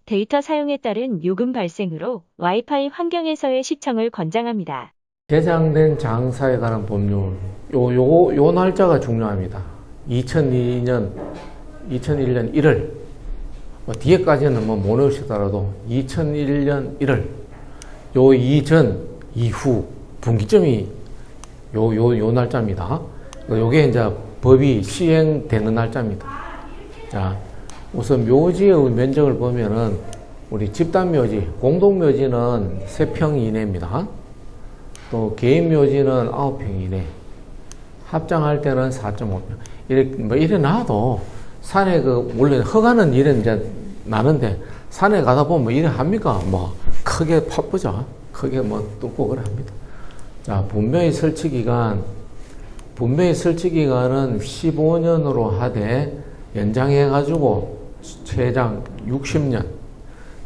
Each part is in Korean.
데이터 사용에 따른 요금 발생으로 와이파이 환경에서의 시청을 권장합니다. 개장된 장사에 관한 법률, 요 날짜가 중요합니다. 2001년 1월, 뒤에까지는 못 외우시더라도 2001년 1월, 요 이전, 이후, 분기점이 요 날짜입니다. 요게 이제 법이 시행되는 날짜입니다. 자, 우선 묘지의 면적을 보면은, 우리 집단묘지, 공동묘지는 3평 이내입니다. 또 개인묘지는 9평 이내, 합장할 때는 4.5평. 이래 놔도 산에 원래 허가는 이래 이제 나는데, 산에 가다 보면 이래 합니까? 크게 바쁘죠. 크게 뚫고 그래 합니다. 자, 분묘의 설치기간은 15년으로 하되, 연장해가지고 최장 60년.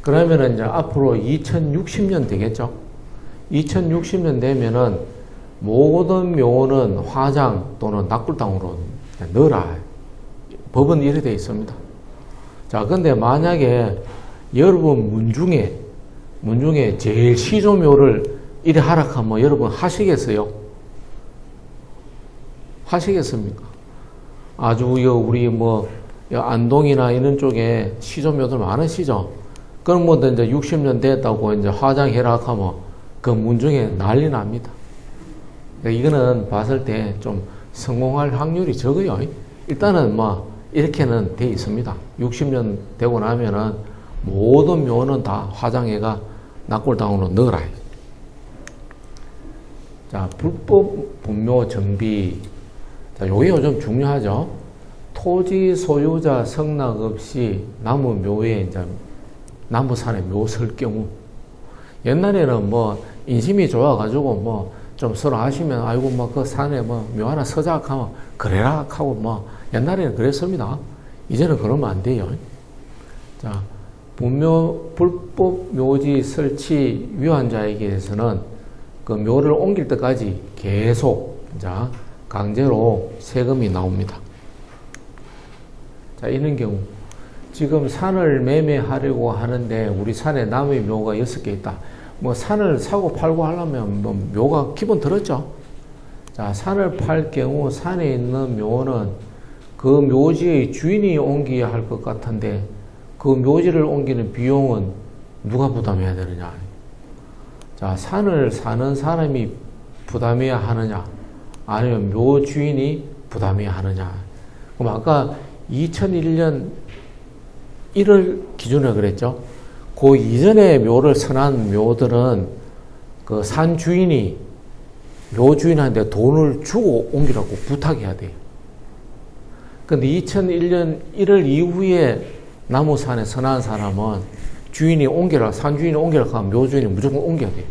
그러면은 이제 앞으로 2060년 되겠죠? 2060년 되면은 모든 묘는 화장 또는 낙굴당으로 넣어라. 법은 이래 되어 있습니다. 자, 근데 만약에 여러분 문중에 제일 시조묘를 이래 하라 하면 여러분 하시겠어요? 하시겠습니까? 아주 우리 안동이나 이런 쪽에 시조묘들 많으시죠? 그럼 이제 60년 됐다고 이제 화장해라 하면 그 문중에 난리 납니다. 이거는 봤을 때 좀 성공할 확률이 적어요. 일단은 이렇게는 돼 있습니다. 60년 되고 나면은 모든 묘는 다 화장해가 낙골당으로 넣어라. 자, 불법 분묘 정비. 자, 요게 요즘 중요하죠. 토지 소유자 승낙 없이 나무 묘에 이제 나무산에 묘 설 경우, 옛날에는 인심이 좋아가지고 좀 서로 하시면 아이고 그 산에 묘 하나 서자 하면 그래라 하고 옛날에는 그랬습니다. 이제는 그러면 안 돼요. 자, 불법 묘지 설치 위반자에게 대해서는 그 묘를 옮길 때까지 계속 강제로 세금이 나옵니다. 자, 이런 경우 지금 산을 매매하려고 하는데 우리 산에 나무의 묘가 6개 있다. 산을 사고 팔고 하려면 묘가 기본 들었죠. 자, 산을 팔 경우 산에 있는 묘는 그 묘지의 주인이 옮겨야 할 것 같은데, 그 묘지를 옮기는 비용은 누가 부담해야 되느냐. 자, 산을 사는 사람이 부담해야 하느냐, 아니면 묘 주인이 부담해야 하느냐. 그럼 아까 2001년 1월 기준으로 그랬죠. 그 이전에 묘를 선한 묘들은 그 산 주인이 묘 주인한테 돈을 주고 옮기라고 부탁해야 돼요. 근데 2001년 1월 이후에 나무산에 선한 사람은 주인이 옮기라, 산 주인이 옮기라 하면 묘 주인이 무조건 옮겨야 돼요.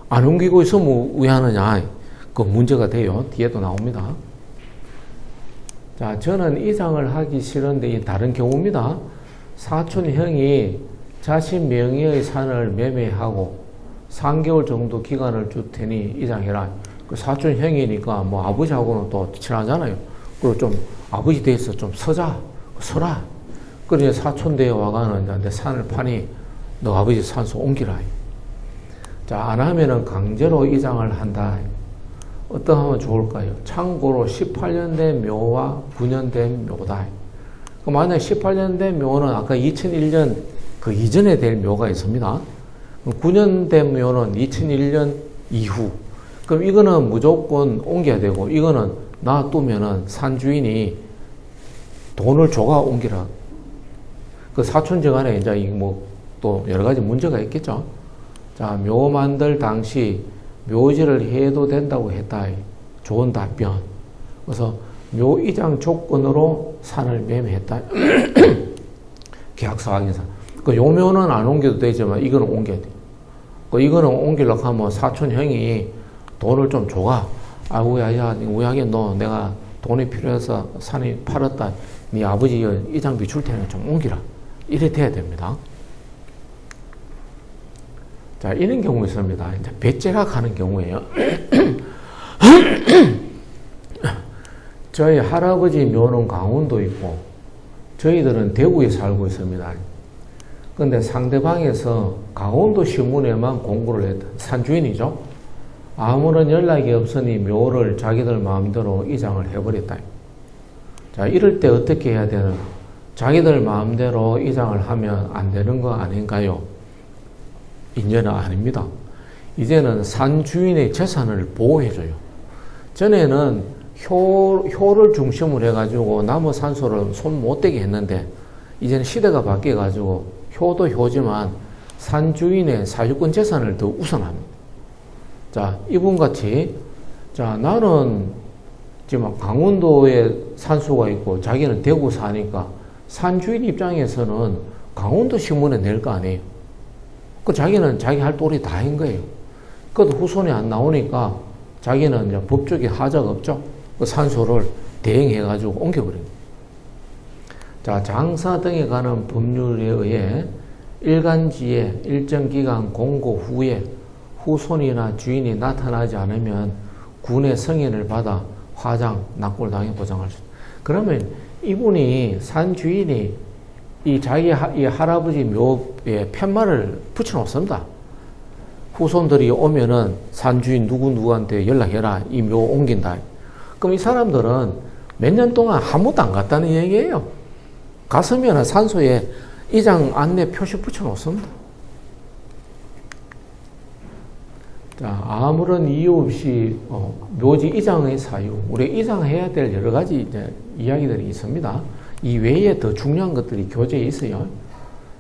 안 옮기고 있으면 왜 하느냐. 그 문제가 돼요. 뒤에도 나옵니다. 자, 저는 이장을 하기 싫은데 이 다른 경우입니다. 사촌 형이 자신 명의의 산을 매매하고 3개월 정도 기간을 줄 테니 이장해라. 그 사촌 형이니까 아버지하고는 또 친하잖아요. 그리고 좀 아버지 대해서 좀 서라. 그러니 사촌 대에 와가는 내 산을 파니 너 아버지 산소 옮기라. 자, 안 하면은 강제로 이장을 한다. 어떤 하면 좋을까요? 참고로 18년 된 묘와 9년 된 묘다. 만약에 18년 된 묘는 아까 2001년 그 이전에 될 묘가 있습니다. 9년 된 묘는 2001년 이후. 그럼 이거는 무조건 옮겨야 되고, 이거는 놔두면은 산 주인이 돈을 줘가 옮기라. 그 사촌제 간에 이제 또 여러 가지 문제가 있겠죠. 자, 묘 만들 당시 묘지를 해도 된다고 했다. 좋은 답변. 그래서 묘 이장 조건으로 산을 매매했다. 계약서 확인서. 그 요 묘는 안 옮겨도 되지만 이거는 옮겨야 돼. 그 이거는 옮기려고 하면 사촌 형이 돈을 좀 줘가. 아이고, 야, 우양이 너 내가 돈이 필요해서 산이 팔았다. 네 아버지 이장비 줄 테니 좀 옮기라. 이래 돼야 됩니다. 자, 이런 경우 있습니다. 이제 배째가 가는 경우에요. 저희 할아버지 묘는 강원도 있고, 저희들은 대구에 살고 있습니다. 근데 상대방에서 강원도 신문에만 공고를 했다. 산주인이죠. 아무런 연락이 없으니 묘를 자기들 마음대로 이장을 해버렸다. 자, 이럴 때 어떻게 해야 되나? 자기들 마음대로 이장을 하면 안 되는 거 아닌가요? 이제는 아닙니다. 이제는 산 주인의 재산을 보호해줘요. 전에는 효를 중심으로 해가지고 나무 산소를 손 못 대게 했는데, 이제는 시대가 바뀌어가지고 효도 효지만 산 주인의 사유권 재산을 더 우선합니다. 자, 이분같이, 자, 나는 지금 강원도에 산소가 있고 자기는 대구 사니까 산 주인 입장에서는 강원도 신문에 낼 거 아니에요. 그 자기는 자기 할 도리 다 한 거예요. 그것도 후손이 안 나오니까 자기는 이제 법적인 하자가 없죠. 그 산소를 대행해가지고 옮겨버립니다. 자, 장사 등에 관한 법률에 의해 일간지에 일정 기간 공고 후에 후손이나 주인이 나타나지 않으면 군의 승인을 받아 화장, 납골당해 보장할 수 있다. 그러면 이분이 산 주인이 이 자기 이 할아버지 묘에 팻말을 붙여놓습니다. 후손들이 오면은 산 주인 누구한테 연락해라. 이 묘 옮긴다. 그럼 이 사람들은 몇 년 동안 아무것도 안 갔다는 얘기예요. 갔으면 산소에 이장 안내 표시 붙여놓습니다. 자, 아무런 이유 없이 묘지 이장의 사유, 우리 이장해야 될 여러 가지 이제 이야기들이 있습니다. 이 외에 더 중요한 것들이 교재에 있어요.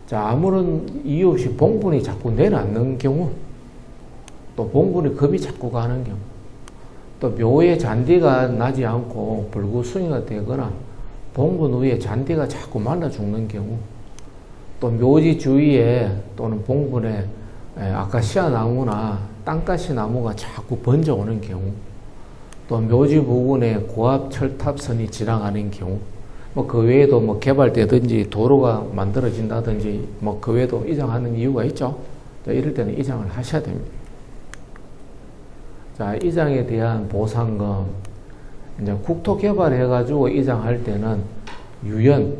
자, 아무런 이유 없이 봉분이 자꾸 내려앉는 경우, 또 봉분이 겁이 자꾸 가는 경우, 또 묘의 잔디가 나지 않고 불구숭이가 되거나 봉분 위에 잔디가 자꾸 말라 죽는 경우, 또 묘지 주위에 또는 봉분에 아카시아 나무나 땅가시 나무가 자꾸 번져오는 경우, 또 묘지 부근에 고압 철탑선이 지나가는 경우, 뭐 그 외에도 뭐 개발되든지 도로가 만들어진다든지 뭐 그 외에도 이장하는 이유가 있죠. 자, 이럴 때는 이장을 하셔야 됩니다. 자, 이장에 대한 보상금, 이제 국토 개발해가지고 이장할 때는 유연,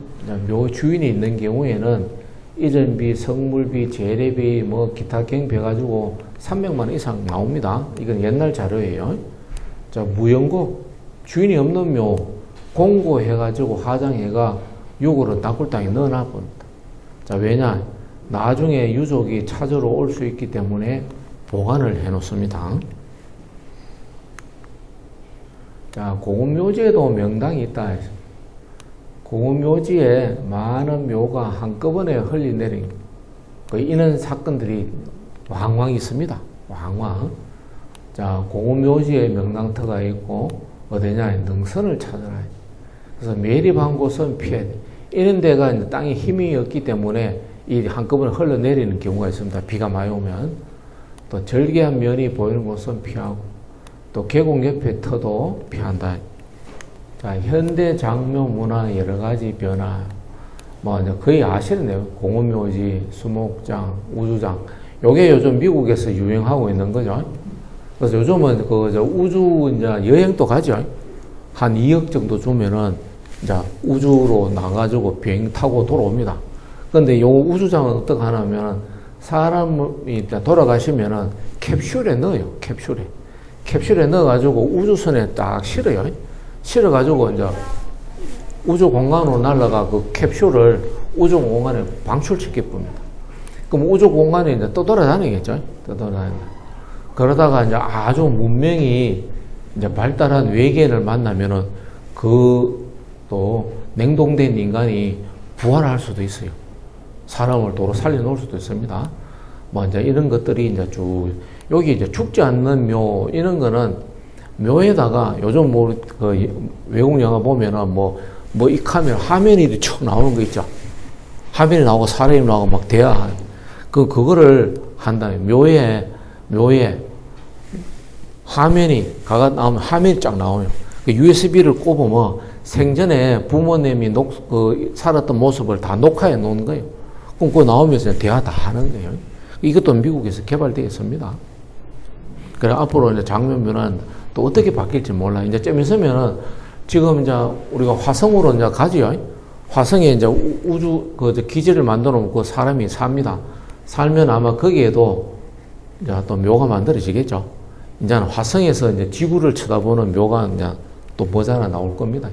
묘 주인이 있는 경우에는 이전비, 성물비, 재래비, 뭐 기타 경비 해가지고 300만 원 이상 나옵니다. 이건 옛날 자료예요. 자, 무연고, 주인이 없는 묘 공고해가지고 화장해가 6월은 납골당에 넣어놔버립니다. 자, 왜냐? 나중에 유족이 찾으러 올 수 있기 때문에 보관을 해놓습니다. 자, 공원묘지에도 명당이 있다. 공원묘지에 많은 묘가 한꺼번에 흘리내린 이런 사건들이 왕왕 있습니다. 왕왕. 자, 공원묘지에 명당터가 있고 어디냐? 능선을 찾아라. 그래서 매립한 곳은 피해야 돼. 이런 데가 이제 땅에 힘이 없기 때문에 이 한꺼번에 흘러내리는 경우가 있습니다. 비가 많이 오면. 또 절개한 면이 보이는 곳은 피하고, 또 계곡 옆에 터도 피한다. 자, 현대 장묘 문화 여러 가지 변화, 뭐 거의 아시는데요. 공원묘지, 수목장, 우주장. 요게 요즘 미국에서 유행하고 있는 거죠. 그래서 요즘은 우주 이제 여행도 가죠. 한 2억 정도 주면은 이제 우주로 나가지고 비행 타고 돌아옵니다. 근데 요 우주장은 어떻게 하냐면 사람이 돌아가시면은 캡슐에 넣어요. 캡슐에 넣어가지고 우주선에 딱 실어요. 실어가지고 이제 우주 공간으로 날아가 그 캡슐을 우주 공간에 방출시켜 봅니다. 그럼 우주 공간에 이제 떠돌아다니겠죠. 그러다가 이제 아주 문명이 이제 발달한 외계인을 만나면은 또 냉동된 인간이 부활할 수도 있어요. 사람을 도로 살려놓을 수도 있습니다. 뭐 이제 이런 것들이 이제 여기 이제 죽지 않는 묘, 이런 거는 묘에다가 요즘 뭐 그 외국 영화 보면은 뭐 이 카메라 화면이 쭉 나오는 거 있죠. 화면이 나오고 사람이 나오고 막 대화. 그거를 한다면 묘에 화면이 나오면 화면이 쫙 나오요. USB를 꼽으면 생전에 부모님이 살았던 모습을 다 녹화해 놓은 거예요. 그럼 그거 나오면서 대화 다 하는 거예요. 이것도 미국에서 개발되어 있습니다. 그래, 앞으로 이제 장면면은 또 어떻게 바뀔지 몰라. 이제 좀 있으면은 지금 이제 우리가 화성으로 이제 가지요. 화성에 이제 우주 기지를 만들어 놓고 사람이 삽니다. 살면 아마 거기에도 이제 또 묘가 만들어지겠죠. 이제는 화성에서 이제 지구를 쳐다보는 묘가 이제 또 뭐가 하나 나올 겁니다.